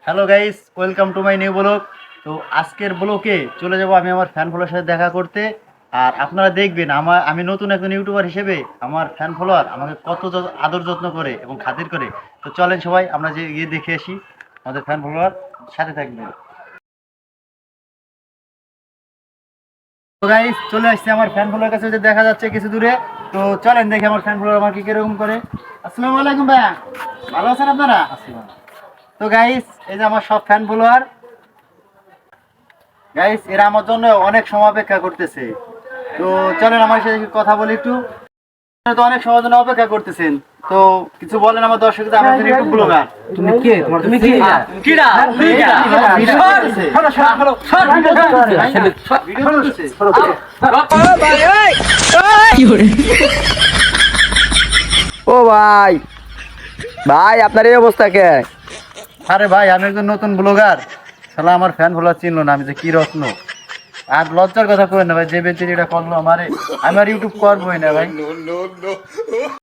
Hello guys, welcome to my new blog. তো আজকের ব্লগে চলে যাব আমি আমার ফ্যান ফলোয়ার সাথে দেখা করতে। আর আপনারা দেখবেন আমি নতুন একজন ইউটিউবার হিসেবে আমার ফ্যান ফলোয়ার আমাকে কত আদর যত্ন করে এবং খাতির করে। তো চলেন সবাই আমরা যে গিয়ে দেখে আসি আমাদের ফ্যান ফলোয়ার, সাথে থাকবেন। তো গাইস চলে আসছে আমার ফ্যান ফলোয়ার কাছে, যে দেখা যাচ্ছে কিছু দূরে। তো চলেন দেখি আমার ফ্যান ফলোয়ার আমাকে কিরকম করে। আসসালামু আলাইকুম ভাইয়া, ভালো আছেন আপনারা? তো গাইস এই যে আমার সব ফ্যান ফলোয়ার, গাইস এরা আমার জন্য অনেক সময় অপেক্ষা করতেছে। তো চলেন আমার সাথে কথা বলি একটু। তো অনেক সময় জন্য অপেক্ষা করতেছেন, তো কিছু বলেন আমার দর্শকদের। আমার ইউটিউব ব্লগার। তুমি কে? তুমি কি? কিডা? তুমি কিডা? ও ভাই, ভাই আপনার এই অবস্থা কে? আরে ভাই আমি একজন নতুন ব্লগার, শালা আমার ফ্যান ফলোয়ার চিনলো না আমি যে কি রত্ন। আর লজ্জার কথা কই না ভাই, যে ব্যক্তি এটা করলো আমারে, আমি আর ইউটিউব করবোই না ভাই।